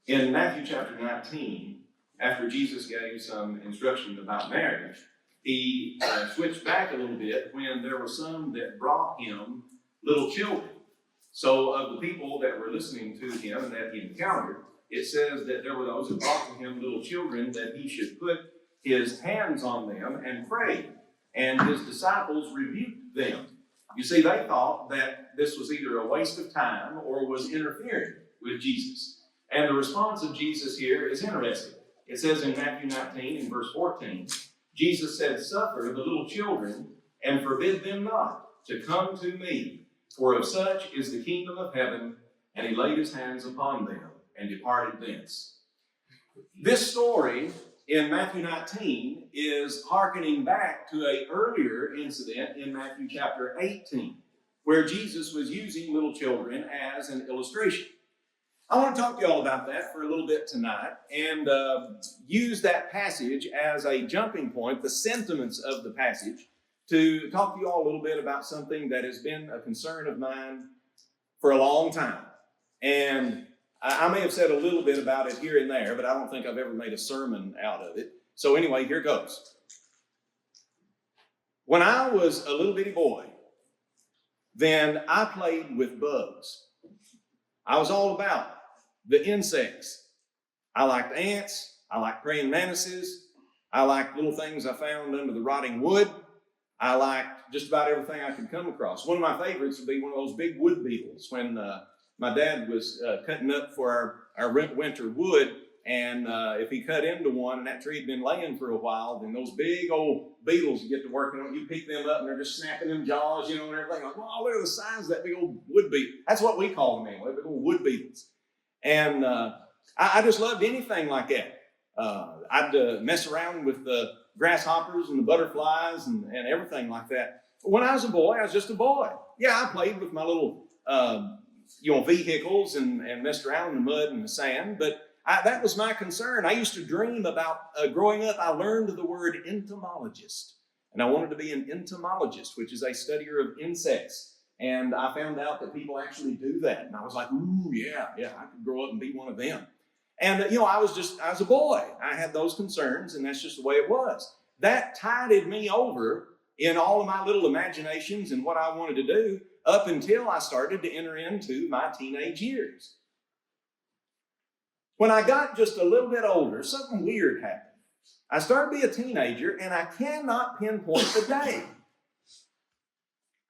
In Matthew chapter 19, after Jesus gave some instruction about marriage, he switched back a little bit when there were some that brought him little children. So of the people that were listening to him and that he encountered, it says that there were those who brought to him little children that he should put his hands on them and pray. And his disciples rebuked them. You see, they thought that this was either a waste of time or was interfering with Jesus. And the response of Jesus here is interesting. It says in Matthew 19 in verse 14, Jesus said, "Suffer the little children and forbid them not to come to me, for of such is the kingdom of heaven." And he laid his hands upon them and departed thence. This story in Matthew 19 is hearkening back to an earlier incident in Matthew chapter 18, where Jesus was using little children as an illustration. I want to talk to you all about that for a little bit tonight and use that passage as a jumping point, the sentiments of the passage, to talk to you all a little bit about something that has been a concern of mine for a long time. And I may have said a little bit about it here and there, but I don't think I've ever made a sermon out of it. So anyway, here goes. When I was a little bitty boy, then I played with bugs. I was all about the insects. I liked ants. I liked praying mantises. I liked little things I found under the rotting wood. I liked just about everything I could come across. One of my favorites would be one of those big wood beetles. When my dad was cutting up for our winter wood, and if he cut into one and that tree had been laying for a while, then those big old beetles would get to working on it. You pick them up and they're just snapping them jaws, and everything. Like, wow, look at the size of that big old wood beetle. That's what we call them anyway, big old wood beetles. And I just loved anything like that. I'd mess around with the grasshoppers and the butterflies and everything like that. But when I was a boy, I was just a boy. Yeah, I played with my little vehicles and messed around in the mud and the sand, but that was my concern. I used to dream about growing up. I learned the word entomologist, and I wanted to be an entomologist, which is a studier of insects. And I found out that people actually do that, and I was like, ooh, yeah, I could grow up and be one of them. And I was a boy. I had those concerns, and that's just the way it was. That tided me over in all of my little imaginations and what I wanted to do up until I started to enter into my teenage years. When I got just a little bit older, something weird happened. I started to be a teenager, and I cannot pinpoint the day.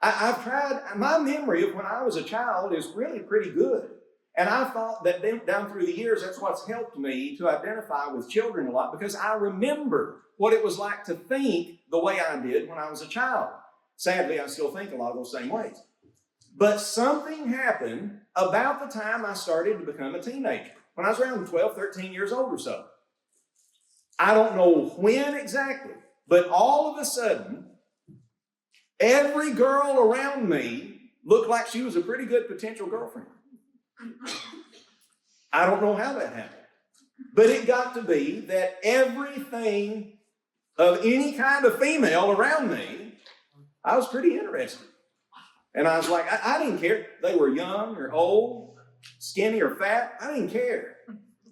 I've tried. My memory of when I was a child is really pretty good. And I thought that down through the years, that's what's helped me to identify with children a lot, because I remember what it was like to think the way I did when I was a child. Sadly, I still think a lot of those same ways. But something happened about the time I started to become a teenager, when I was around 12, 13 years old or so. I don't know when exactly, but all of a sudden, every girl around me looked like she was a pretty good potential girlfriend. I don't know how that happened, but it got to be that everything of any kind of female around me, I was pretty interested. And I was like, I didn't care. They were young or old, skinny or fat. I didn't care.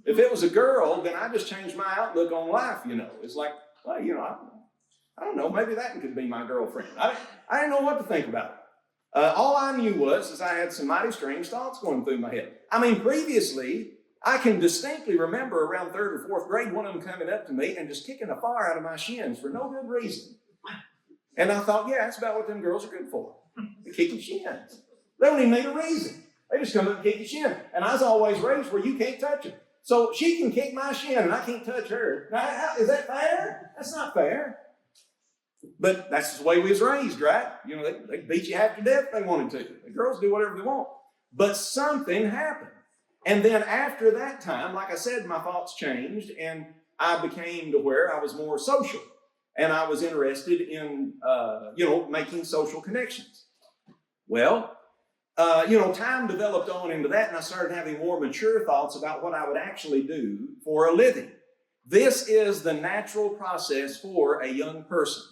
If it was a girl, then I just changed my outlook on life, It's like, well, I don't know, maybe that could be my girlfriend. I didn't know what to think about it. All I knew was I had some mighty strange thoughts going through my head. I mean, previously, I can distinctly remember around 3rd or 4th grade, one of them coming up to me and just kicking the fire out of my shins for no good reason. And I thought, yeah, that's about what them girls are good for. They kick your shins. They don't even need a reason. They just come up and kick your shin. And I was always raised where you can't touch them. So she can kick my shin and I can't touch her. Now, is that fair? That's not fair. But that's the way we was raised, right? They beat you half to death if they wanted to. The girls do whatever they want. But something happened. And then after that time, like I said, my thoughts changed and I became to where I was more social. And I was interested in, making social connections. Well, time developed on into that, and I started having more mature thoughts about what I would actually do for a living. This is the natural process for a young person.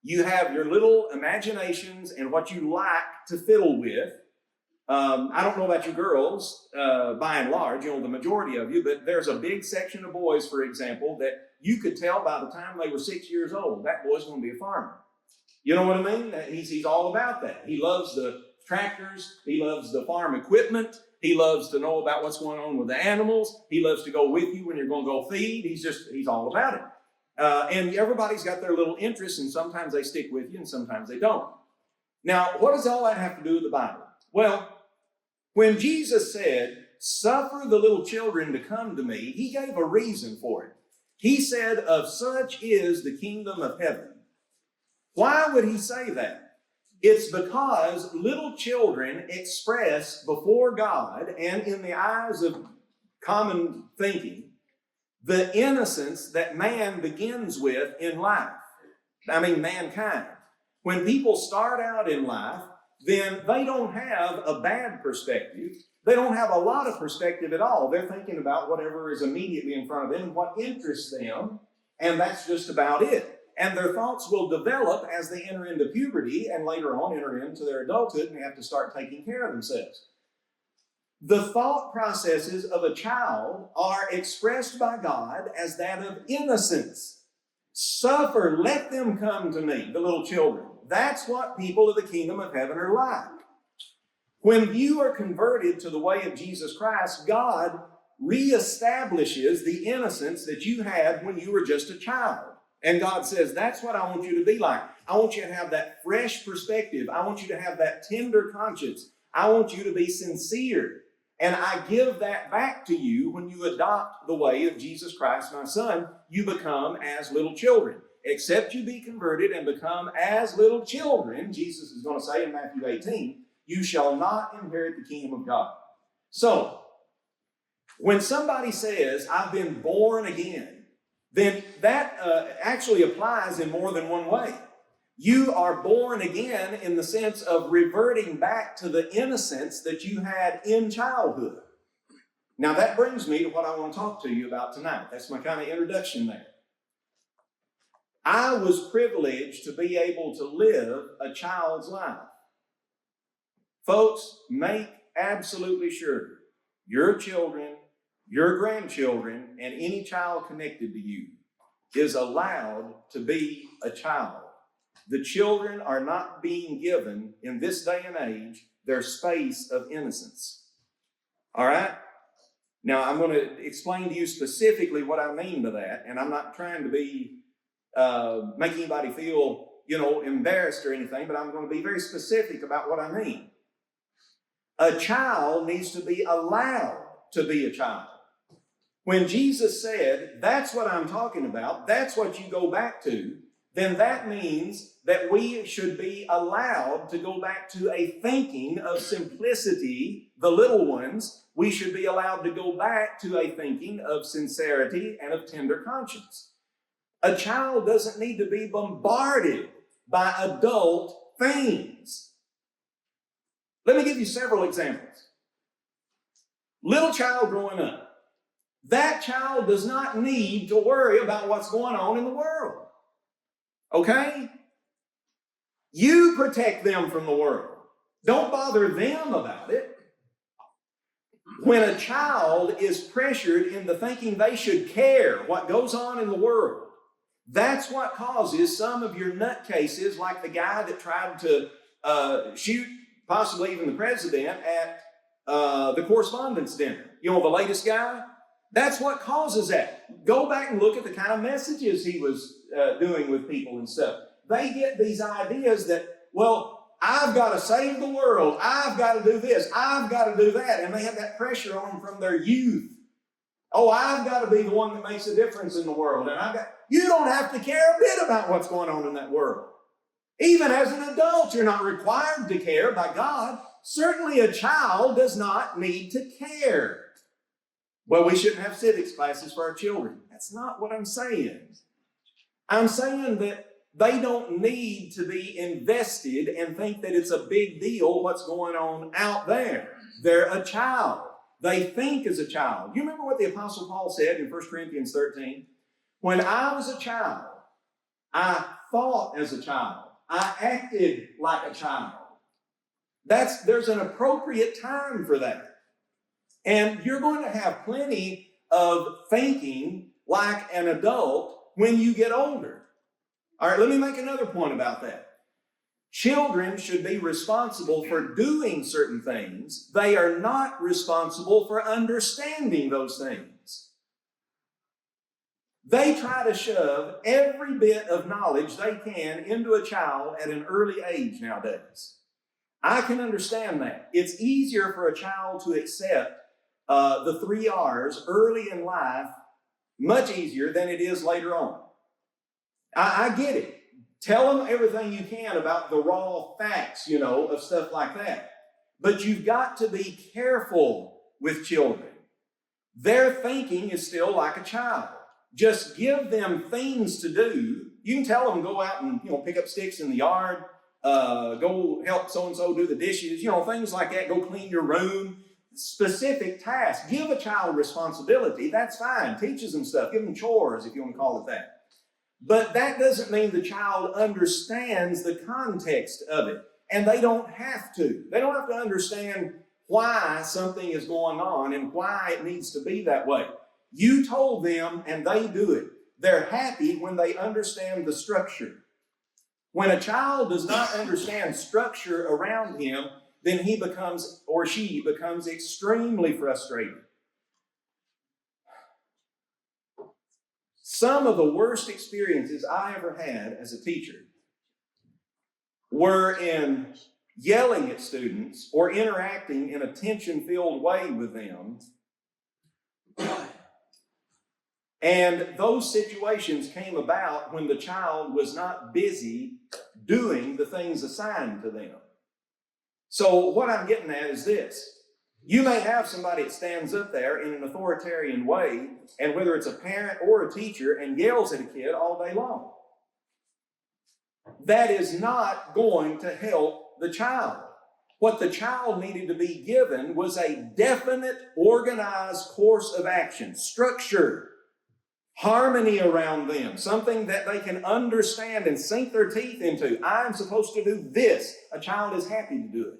You have your little imaginations and what you like to fiddle with, I don't know about you girls, by and large, the majority of you, but there's a big section of boys, for example, that you could tell by the time they were 6 years old, that boy's going to be a farmer. You know what I mean? He's all about that. He loves the tractors. He loves the farm equipment. He loves to know about what's going on with the animals. He loves to go with you when you're going to go feed. He's all about it. And everybody's got their little interests, and sometimes they stick with you and sometimes they don't. Now, what does all that have to do with the Bible? Well, when Jesus said, "Suffer the little children to come to me," he gave a reason for it. He said, "Of such is the kingdom of heaven." Why would he say that? It's because little children express before God and in the eyes of common thinking the innocence that man begins with in life. Mankind. When people start out in life, then they don't have a bad perspective. They don't have a lot of perspective at all. They're thinking about whatever is immediately in front of them, what interests them, and that's just about it. And their thoughts will develop as they enter into puberty and later on enter into their adulthood and have to start taking care of themselves. The thought processes of a child are expressed by God as that of innocence. Suffer, let them come to me, the little children. That's what people of the kingdom of heaven are like. When you are converted to the way of Jesus Christ, God reestablishes the innocence that you had when you were just a child. And God says, that's what I want you to be like. I want you to have that fresh perspective. I want you to have that tender conscience. I want you to be sincere. And I give that back to you when you adopt the way of Jesus Christ, my Son. You become as little children. Except you be converted and become as little children, Jesus is going to say in Matthew 18, you shall not inherit the kingdom of God. So, when somebody says, I've been born again, then that actually applies in more than one way. You are born again in the sense of reverting back to the innocence that you had in childhood. Now that brings me to what I want to talk to you about tonight. That's my kind of introduction there. I was privileged to be able to live a child's life. Folks, make absolutely sure your children, your grandchildren, and any child connected to you is allowed to be a child. The children are not being given, in this day and age, their space of innocence. All right? Now, I'm going to explain to you specifically what I mean by that, and I'm not trying to be make anybody feel, embarrassed or anything, but I'm going to be very specific about what I mean. A child needs to be allowed to be a child. When Jesus said, that's what I'm talking about, that's what you go back to, then that means that we should be allowed to go back to a thinking of simplicity, the little ones. We should be allowed to go back to a thinking of sincerity and of tender conscience. A child doesn't need to be bombarded by adult things. Let me give you several examples. Little child growing up. That child does not need to worry about what's going on in the world. Okay? You protect them from the world. Don't bother them about it. When a child is pressured into thinking they should care what goes on in the world, that's what causes some of your nutcases, like the guy that tried to shoot possibly even the president at the correspondence dinner. The latest guy? That's what causes that. Go back and look at the kind of messages he was doing with people and stuff. They get these ideas that, I've got to save the world. I've got to do this. I've got to do that. And they have that pressure on them from their youth. Oh, I've got to be the one that makes a difference in the world. And you don't have to care a bit about what's going on in that world. Even as an adult, you're not required to care by God. Certainly a child does not need to care. Well, we shouldn't have civics classes for our children. That's not what I'm saying. I'm saying that they don't need to be invested and think that it's a big deal what's going on out there. They're a child. They think as a child. You remember what the Apostle Paul said in 1 Corinthians 13? When I was a child, I thought as a child. I acted like a child. There's an appropriate time for that. And you're going to have plenty of thinking like an adult when you get older. All right, let me make another point about that. Children should be responsible for doing certain things. They are not responsible for understanding those things. They try to shove every bit of knowledge they can into a child at an early age nowadays. I can understand that. It's easier for a child to accept the 3 R's early in life, much easier than it is later on. I get it. Tell them everything you can about the raw facts, of stuff like that. But you've got to be careful with children. Their thinking is still like a child. Just give them things to do. You can tell them go out and, pick up sticks in the yard, go help so-and-so do the dishes, things like that. Go clean your room. Specific tasks. Give a child responsibility. That's fine. Teaches them stuff. Give them chores, if you want to call it that. But that doesn't mean the child understands the context of it. And they don't have to. They don't have to understand why something is going on and why it needs to be that way. You told them and they do it. They're happy when they understand the structure. When a child does not understand structure around him, then he becomes, or she becomes, extremely frustrated. Some of the worst experiences I ever had as a teacher were in yelling at students or interacting in a tension-filled way with them. And those situations came about when the child was not busy doing the things assigned to them. So what I'm getting at is this. You may have somebody that stands up there in an authoritarian way, and whether it's a parent or a teacher, and yells at a kid all day long. That is not going to help the child. What the child needed to be given was a definite, organized course of action, structure, harmony around them, something that they can understand and sink their teeth into. I'm supposed to do this. A child is happy to do it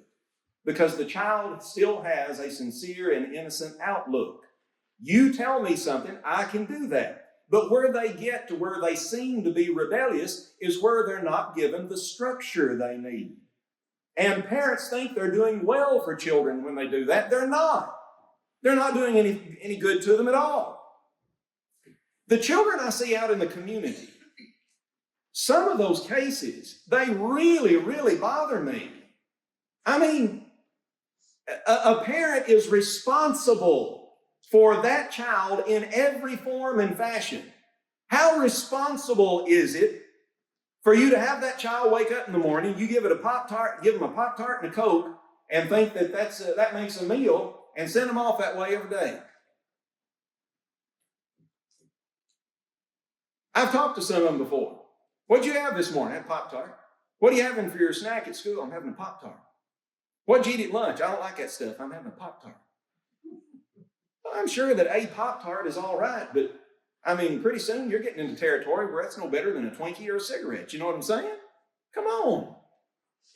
because the child still has a sincere and innocent outlook. You tell me something, I can do that. But where they get to where they seem to be rebellious is where they're not given the structure they need. And parents think they're doing well for children when they do that. They're not. They're not doing any good to them at all. The children I see out in the community, some of those cases, they really, really bother me. I mean, a parent is responsible for that child in every form and fashion. How responsible is it for you to have that child wake up in the morning, you give it a Pop-Tart, give them a Pop-Tart and a Coke, and think that that makes a meal, and send them off that way every day? I've talked to some of them before. What'd you have this morning? I had Pop-Tart. What are you having for your snack at school? I'm having a Pop-Tart. What'd you eat at lunch? I don't like that stuff. I'm having a Pop-Tart. Well, I'm sure that a Pop-Tart is all right, but I mean, pretty soon you're getting into territory where that's no better than a Twinkie or a cigarette. You know what I'm saying? Come on.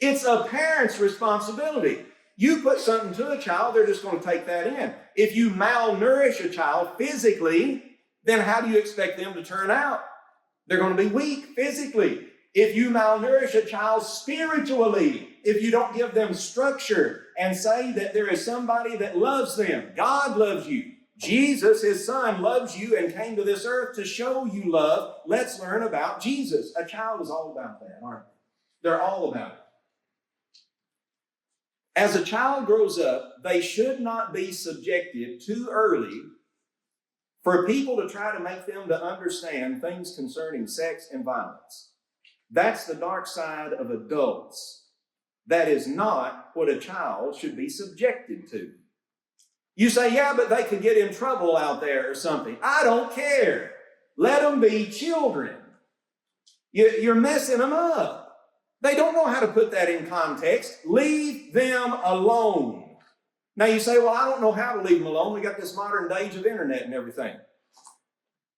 It's a parent's responsibility. You put something to a child, they're just going to take that in. If you malnourish a child physically, then how do you expect them to turn out? They're going to be weak physically. If you malnourish a child spiritually, if you don't give them structure and say that there is somebody that loves them, God loves you, Jesus, his son, loves you and came to this earth to show you love. Let's learn about Jesus. A child is all about that, aren't they? They're all about it. As a child grows up, they should not be subjected too early for people to try to make them to understand things concerning sex and violence. That's the dark side of adults. That is not what a child should be subjected to. You say, yeah, but they could get in trouble out there or something. I don't care. Let them be children. You're messing them up. They don't know how to put that in context. Leave them alone. Now you say, well, I don't know how to leave them alone. We got this modern age of internet and everything.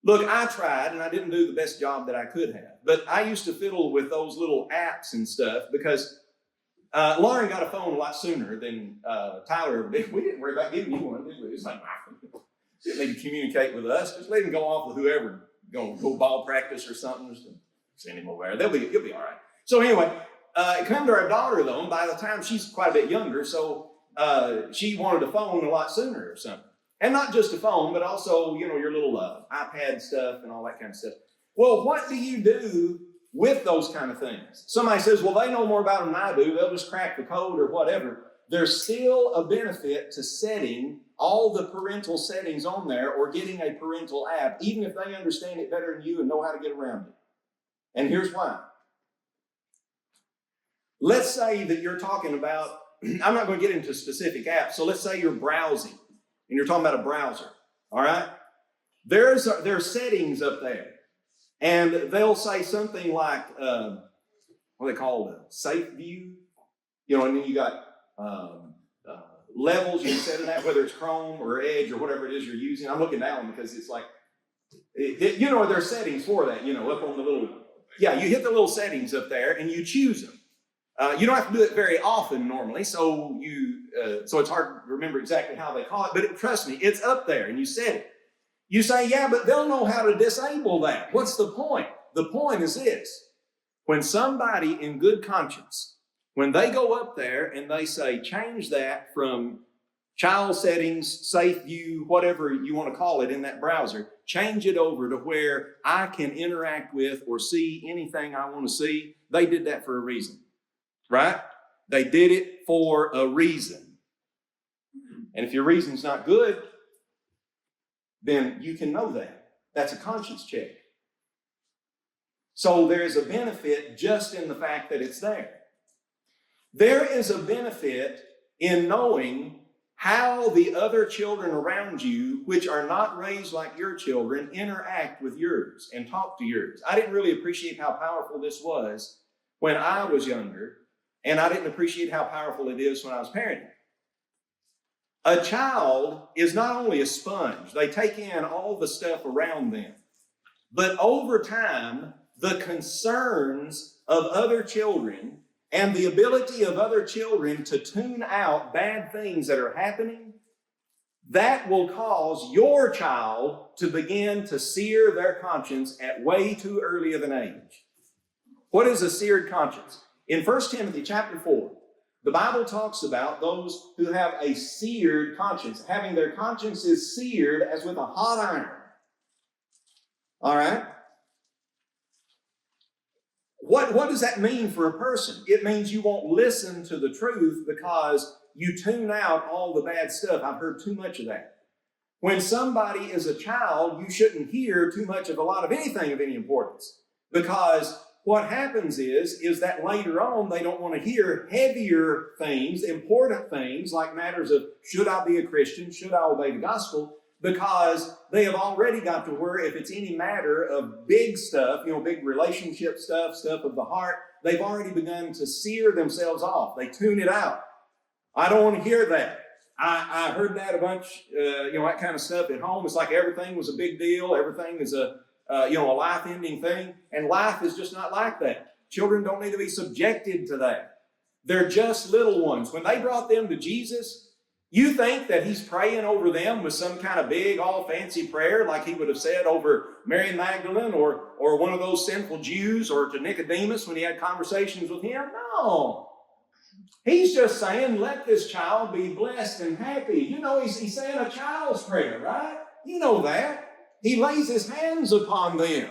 Look, I tried and I didn't do the best job that I could have. But I used to fiddle with those little apps and stuff because Lauren got a phone a lot sooner than Tyler did. We didn't worry about giving you one, did we? It's like, didn't need to communicate with us. Just let him go off with whoever, go ball practice or something. Just send him over there. He'll be all right. So anyway, it come to our daughter, though, and by the time she's quite a bit younger, so she wanted a phone a lot sooner or something. And not just a phone, but also, your little iPad stuff and all that kind of stuff. Well, what do you do with those kind of things? Somebody says, well, they know more about them than I do. They'll just crack the code or whatever. There's still a benefit to setting all the parental settings on there or getting a parental app, even if they understand it better than you and know how to get around it. And here's why. Let's say that you're talking about, I'm not going to get into specific apps, so let's say you're browsing and you're talking about a browser, all right? There are settings up there, and they'll say something like, what they call safe view, and then you got levels you can set in that, whether it's Chrome or Edge or whatever it is you're using. I'm looking down because it's like, there are settings for that, up on the little, you hit the little settings up there and you choose them. You don't have to do it very often normally, so it's hard to remember exactly how they call it, but trust me, it's up there and you set it. You say, yeah, but they'll know how to disable that. What's the point? The point is this. When somebody in good conscience, when they go up there and they say, change that from child settings, safe view, whatever you want to call it in that browser, change it over to where I can interact with or see anything I want to see, they did that for a reason. Right? They did it for a reason. And if your reason's not good, then you can know that. That's a conscience check. So there's a benefit just in the fact that it's there. There is a benefit in knowing how the other children around you, which are not raised like your children, interact with yours and talk to yours. I didn't really appreciate how powerful this was when I was younger. And I didn't appreciate how powerful it is when I was parenting. A child is not only a sponge, they take in all the stuff around them. But over time, the concerns of other children and the ability of other children to tune out bad things that are happening, that will cause your child to begin to sear their conscience at way too early of an age. What is a seared conscience? In 1 Timothy chapter 4, the Bible talks about those who have a seared conscience, having their consciences seared as with a hot iron. All right? What does that mean for a person? It means you won't listen to the truth because you tune out all the bad stuff. I've heard too much of that. When somebody is a child, you shouldn't hear too much of a lot of anything of any importance, because what happens is that later on, they don't want to hear heavier things, important things, like matters of, should I be a Christian? Should I obey the gospel? Because they have already got to where if it's any matter of big stuff, big relationship stuff of the heart, they've already begun to sear themselves off. They tune it out. I don't want to hear that. I heard that a bunch, that kind of stuff at home. It's like everything was a big deal. Everything is a life-ending thing, and life is just not like that. Children don't need to be subjected to that. They're just little ones. When they brought them to Jesus, you think that he's praying over them with some kind of big, all fancy prayer like he would have said over Mary Magdalene or one of those sinful Jews, or to Nicodemus when he had conversations with him? No. He's just saying, let this child be blessed and happy. He's saying a child's prayer, right? You know that. He lays his hands upon them.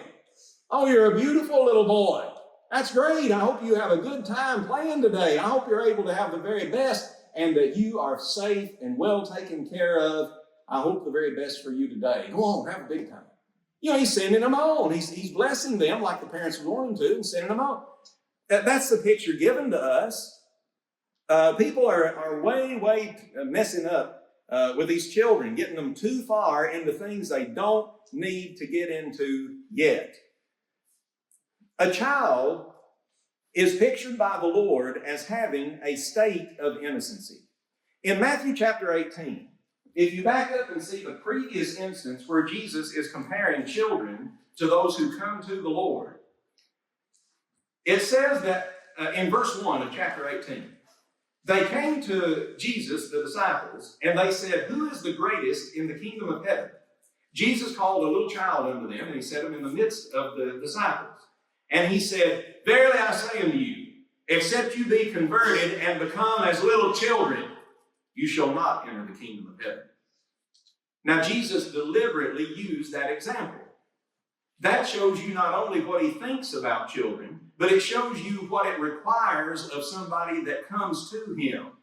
Oh, you're a beautiful little boy. That's great. I hope you have a good time playing today. I hope you're able to have the very best and that you are safe and well taken care of. I hope the very best for you today. Go on, have a big time. He's sending them on. He's blessing them like the parents would want him to and sending them on. That's the picture given to us. People are way messing up with these children, getting them too far into things they don't need to get into yet. A child is pictured by the Lord as having a state of innocency. In Matthew chapter 18, if you back up and see the previous instance where Jesus is comparing children to those who come to the Lord, it says that in verse 1 of chapter 18, They came to Jesus, the disciples, and they said, "Who is the greatest in the kingdom of heaven?" Jesus called a little child unto them, and he set him in the midst of the disciples. And he said, "Verily I say unto you, except you be converted and become as little children, you shall not enter the kingdom of heaven." Now, Jesus deliberately used that example. That shows you not only what he thinks about children, but it shows you what it requires of somebody that comes to him.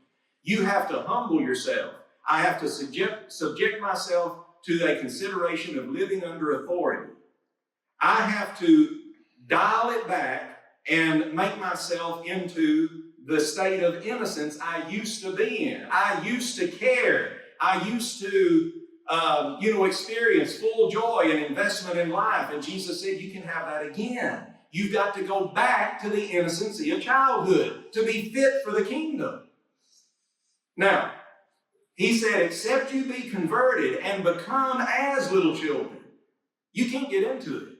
You have to humble yourself. I have to subject myself to a consideration of living under authority. I have to dial it back and make myself into the state of innocence I used to be in. I used to care. I used to, experience full joy and investment in life. And Jesus said, you can have that again. You've got to go back to the innocency of childhood to be fit for the kingdom. Now, he said, except you be converted and become as little children, you can't get into it.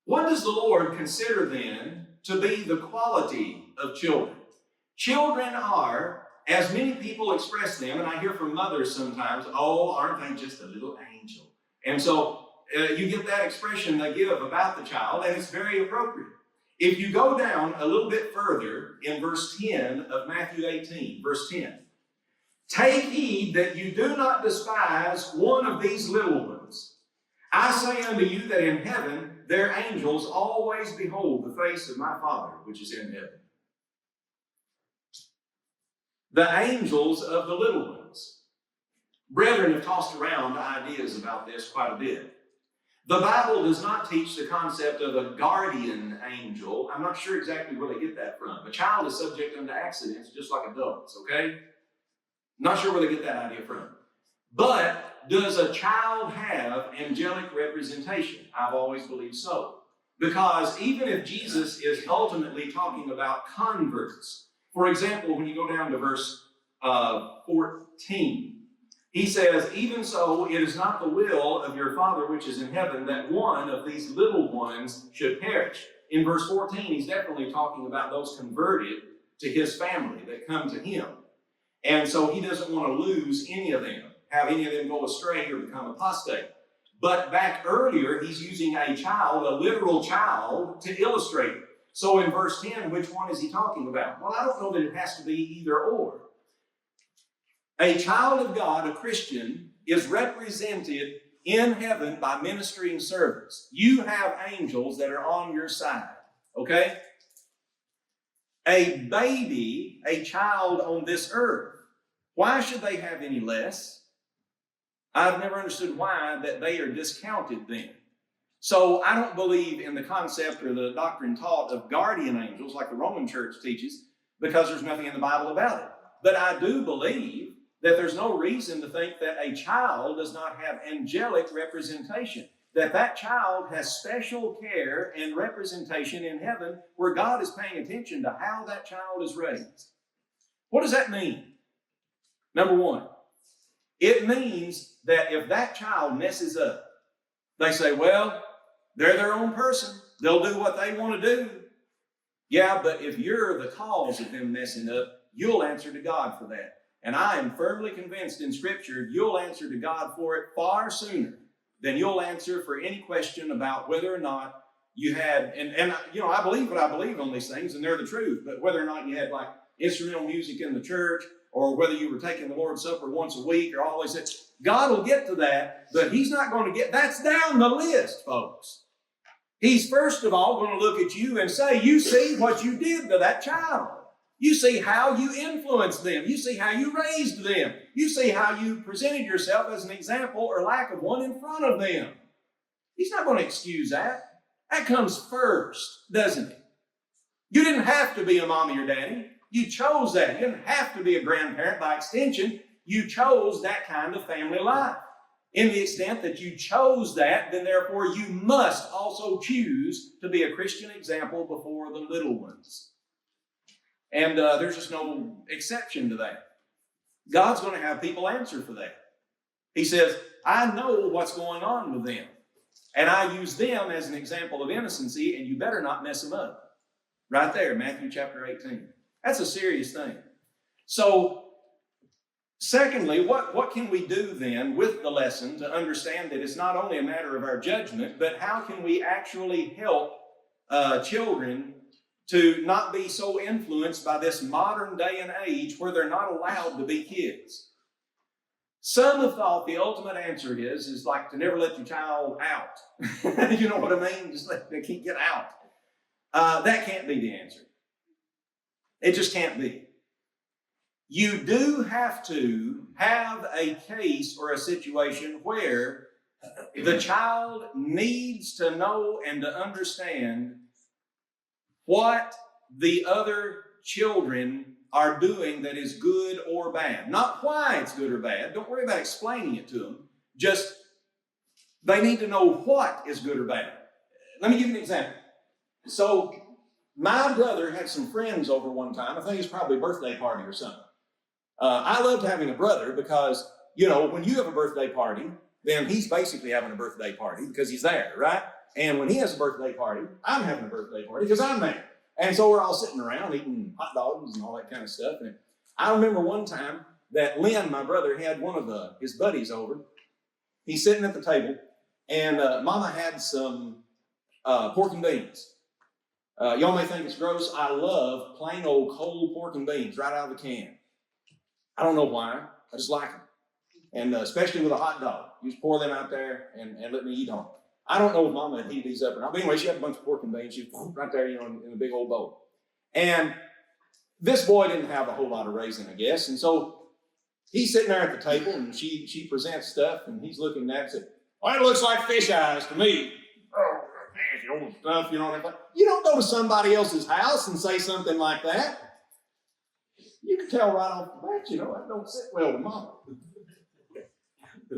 What does the Lord consider then to be the quality of children? Children are, as many people express them, and I hear from mothers sometimes, "Oh, aren't they just a little angel?" And so you get that expression they give about the child, and it's very appropriate. If you go down a little bit further in verse 10 of Matthew 18, verse 10, "Take heed that you do not despise one of these little ones. I say unto you that in heaven their angels always behold the face of my Father which is in heaven." The angels of the little ones. Brethren have tossed around ideas about this quite a bit. The Bible does not teach the concept of a guardian angel. I'm not sure exactly where they get that from. A child is subject unto accidents just like adults, okay? Not sure where they get that idea from. But does a child have angelic representation? I've always believed so. Because even if Jesus is ultimately talking about converts, for example, when you go down to verse 14, he says, "Even so, it is not the will of your Father which is in heaven that one of these little ones should perish." In verse 14, he's definitely talking about those converted to his family that come to him. And so he doesn't want to lose any of them, have any of them go astray or become apostate. But back earlier, he's using a child, a literal child, to illustrate it. So in verse 10, which one is he talking about? Well, I don't know that it has to be either or. A child of God, a Christian, is represented in heaven by ministering servants. You have angels that are on your side, okay? A baby, a child on this earth, why should they have any less? I've never understood why that they are discounted then. So I don't believe in the concept or the doctrine taught of guardian angels like the Roman Church teaches, because there's nothing in the Bible about it. But I do believe that there's no reason to think that a child does not have angelic representation, that that child has special care and representation in heaven where God is paying attention to how that child is raised. What does that mean? Number one, it means that if that child messes up, they say, well, they're their own person. They'll do what they want to do. Yeah, but if you're the cause of them messing up, you'll answer to God for that. And I am firmly convinced in Scripture, you'll answer to God for it far sooner than you'll answer for any question about whether or not you had, I believe what I believe on these things, and they're the truth, but whether or not you had like instrumental music in the church, or whether you were taking the Lord's Supper once a week, or all this, God will get to that, but he's not going to get, that's down the list, folks. He's first of all going to look at you and say, you see what you did to that child. You see how you influenced them. You see how you raised them. You see how you presented yourself as an example or lack of one in front of them. He's not going to excuse that. That comes first, doesn't it? You didn't have to be a mommy or daddy. You chose that. You didn't have to be a grandparent by extension. You chose that kind of family life. In the extent that you chose that, then therefore you must also choose to be a Christian example before the little ones. And there's just no exception to that. God's going to have people answer for that. He says, I know what's going on with them. And I use them as an example of innocency, and you better not mess them up. Right there, Matthew chapter 18. That's a serious thing. So, secondly, what can we do then with the lesson to understand that it's not only a matter of our judgment, but how can we actually help children to not be so influenced by this modern day and age where they're not allowed to be kids? Some have thought the ultimate answer is like to never let your child out. You know what I mean? Just let them get out. That can't be the answer. It just can't be. You do have to have a case or a situation where the child needs to know and to understand what the other children are doing that is good or bad. Not why it's good or bad. Don't worry about explaining it to them. Just they need to know what is good or bad. Let me give you an example. So my brother had some friends over one time. I think it's probably a birthday party or something. I loved having a brother because, you know, when you have a birthday party, then he's basically having a birthday party because he's there, right? And when he has a birthday party, I'm having a birthday party because I'm there. And so we're all sitting around eating hot dogs and all that kind of stuff. And I remember one time that Lynn, my brother, had one of his buddies over. He's sitting at the table, and Mama had some pork and beans. Y'all may think it's gross. I love plain old cold pork and beans right out of the can. I don't know why. I just like them. And especially with a hot dog. You just pour them out there and let me eat on them. I don't know if Mama had heated these up or not. But anyway, she had a bunch of pork and beans. She was right there, you know, in a big old bowl. And this boy didn't have a whole lot of raisin, I guess. And so he's sitting there at the table, and she presents stuff, and he's looking at it and said, well, it looks like fish eyes to me. Oh, nasty old stuff, you know. You don't go to somebody else's house and say something like that. You can tell right off the bat, you know, that don't sit well with Mama.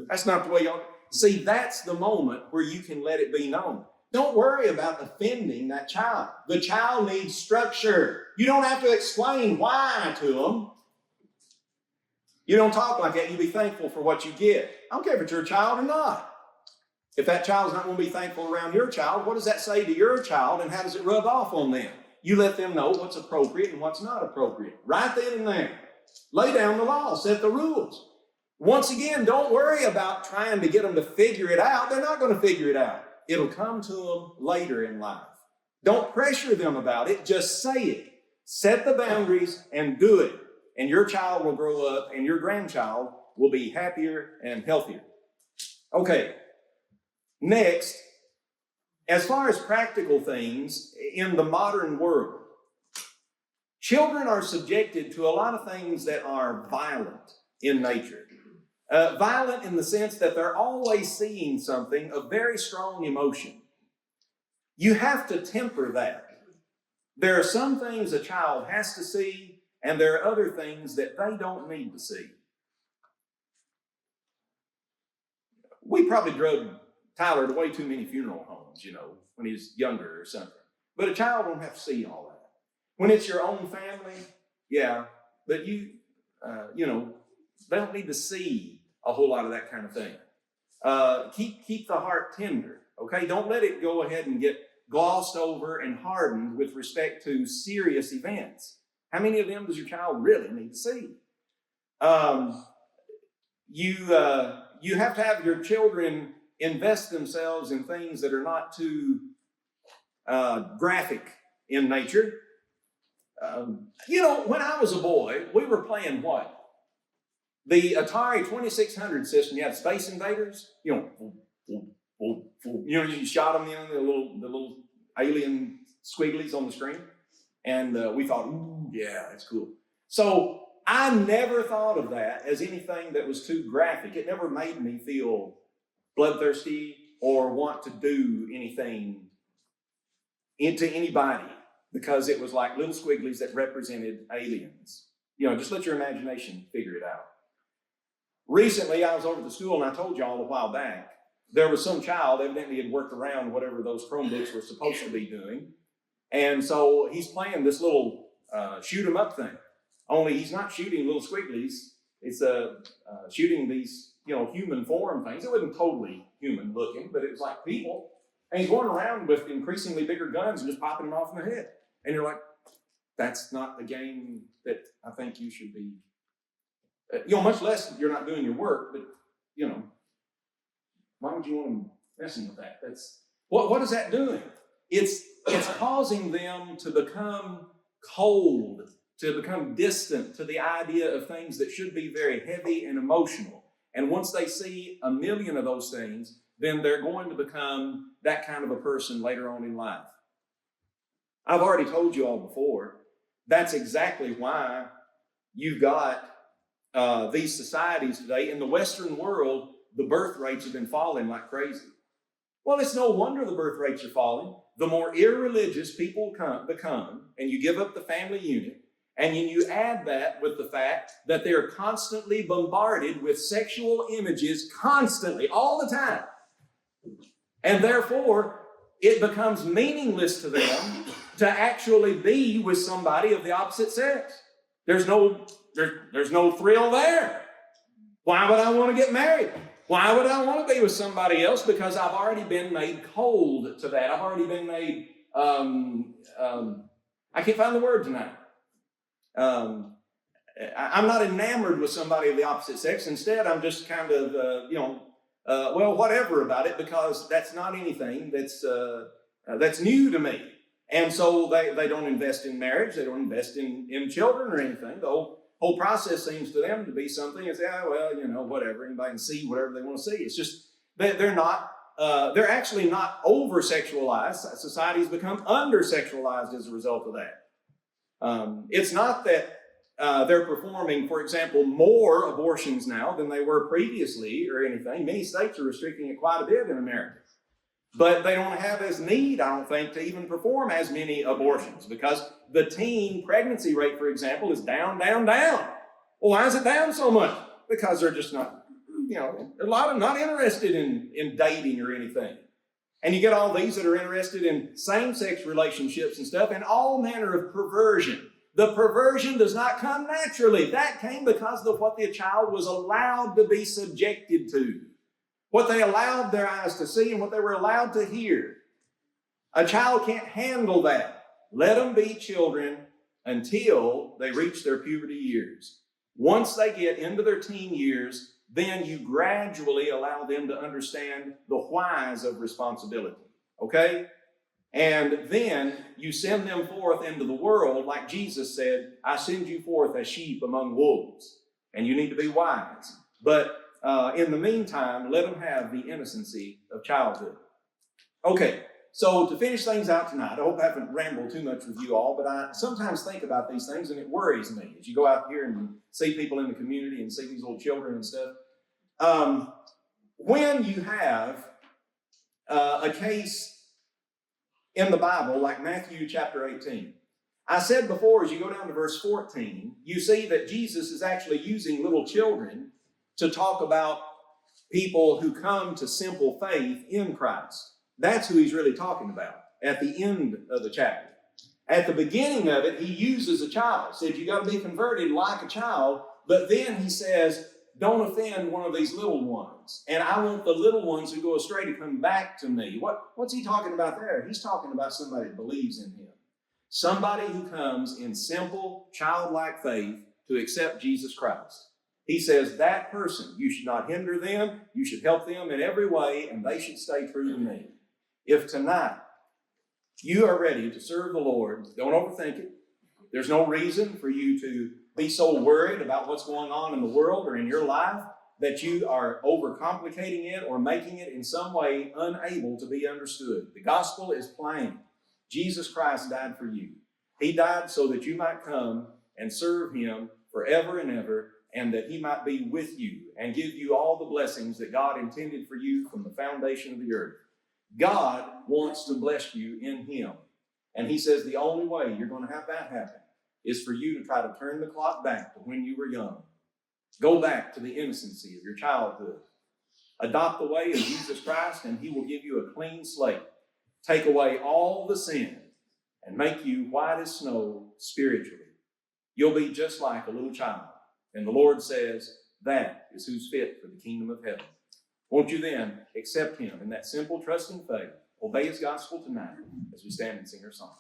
That's not the way y'all... See, that's the moment where you can let it be known. Don't worry about offending that child. The child needs structure. You don't have to explain why to them. You don't talk like that. You be thankful for what you get. I don't care if it's your child or not. If that child's not going to be thankful around your child, what does that say to your child, and how does it rub off on them? You let them know what's appropriate and what's not appropriate. Right then and there. Lay down the law. Set the rules. Once again, don't worry about trying to get them to figure it out. They're not going to figure it out. It'll come to them later in life. Don't pressure them about it. Just say it. Set the boundaries and do it. And your child will grow up, and your grandchild will be happier and healthier. Okay. Next, as far as practical things in the modern world, children are subjected to a lot of things that are violent in nature. Violent in the sense that they're always seeing something of very strong emotion. You have to temper that. There are some things a child has to see, and there are other things that they don't need to see. We probably drug Tyler to way too many funeral homes, you know, when he was younger or something. But a child don't have to see all that. When it's your own family, yeah, but you know, they don't need to see a whole lot of that kind of thing. Keep the heart tender, okay? Don't let it go ahead and get glossed over and hardened with respect to serious events. How many of them does your child really need to see? You have to have your children invest themselves in things that are not too graphic in nature. You know, when I was a boy, we were playing what? The Atari 2600 system. You had Space Invaders. You know, you shot them, you know, the little alien squigglies on the screen. And we thought, ooh, yeah, that's cool. So I never thought of that as anything that was too graphic. It never made me feel bloodthirsty or want to do anything into anybody because it was like little squigglies that represented aliens. You know, just let your imagination figure it out. Recently, I was over at the school, and I told y'all a while back, there was some child evidently had worked around whatever those Chromebooks were supposed to be doing. And so he's playing this little shoot 'em up thing. Only he's not shooting little squigglies. It's shooting these, you know, human form things. It wasn't totally human looking, but it was like people. And he's going around with increasingly bigger guns and just popping them off in the head. And you're like, That's not the game that I think you should be, much less you're not doing your work, but, why would you want them messing with that? What is that doing? It's causing them to become cold, to become distant to the idea of things that should be very heavy and emotional. And once they see a million of those things, then they're going to become that kind of a person later on in life. I've already told you all before, that's exactly why you've got these societies today. In the Western world, the birth rates have been falling like crazy. Well, it's no wonder the birth rates are falling. The more irreligious people become, and you give up the family unit, and you add that with the fact that they're constantly bombarded with sexual images constantly, all the time. And therefore, it becomes meaningless to them to actually be with somebody of the opposite sex. There's no thrill there. Why would I want to get married? Why would I want to be with somebody else? Because I've already been made cold to that. I've already been made, I can't find the word tonight. I'm not enamored with somebody of the opposite sex. Instead, I'm just kind of, whatever about it, because that's not anything that's new to me. And so they don't invest in marriage. They don't invest in children or anything. The whole process seems to them to be something that's, whatever. Anybody can see whatever they want to see. It's just, they're actually not over-sexualized. Society's become under-sexualized as a result of that. It's not that they're performing, for example, more abortions now than they were previously or anything. Many states are restricting it quite a bit in America. But they don't have as need, I don't think, to even perform as many abortions, because the teen pregnancy rate, for example, is down, down, down. Well, why is it down so much? Because they're just not, a lot of not interested in dating or anything. And you get all these that are interested in same-sex relationships and stuff, and all manner of perversion. The perversion does not come naturally. That came because of what the child was allowed to be subjected to, what they allowed their eyes to see and what they were allowed to hear. A child can't handle that. Let them be children until they reach their puberty years. Once they get into their teen years, then you gradually allow them to understand the whys of responsibility, okay? And then you send them forth into the world, like Jesus said, I send you forth as sheep among wolves, and you need to be wise. But in the meantime, let them have the innocency of childhood. Okay, so to finish things out tonight, I hope I haven't rambled too much with you all, but I sometimes think about these things and it worries me as you go out here and see people in the community and see these little children and stuff. When you have a case in the Bible like Matthew chapter 18, I said before, as you go down to verse 14, you see that Jesus is actually using little children to talk about people who come to simple faith in Christ. That's who he's really talking about at the end of the chapter. At the beginning of it, he uses a child. Said you got to be converted like a child, but then he says, don't offend one of these little ones. And I want the little ones who go astray to come back to me. What's he talking about there? He's talking about somebody that believes in him. Somebody who comes in simple, childlike faith to accept Jesus Christ. He says that person, you should not hinder them, you should help them in every way, and they should stay true to me. If tonight you are ready to serve the Lord, don't overthink it. There's no reason for you to be so worried about what's going on in the world or in your life that you are overcomplicating it or making it in some way unable to be understood. The gospel is plain. Jesus Christ died for you. He died so that you might come and serve him forever and ever, and that he might be with you and give you all the blessings that God intended for you from the foundation of the earth. God wants to bless you in him. And he says the only way you're going to have that happen is for you to try to turn the clock back to when you were young. Go back to the innocency of your childhood. Adopt the way of Jesus Christ, and he will give you a clean slate. Take away all the sin and make you white as snow spiritually. You'll be just like a little child. And the Lord says, that is who's fit for the kingdom of heaven. Won't you then accept him in that simple, trusting faith? Obey his gospel tonight as we stand and sing our song.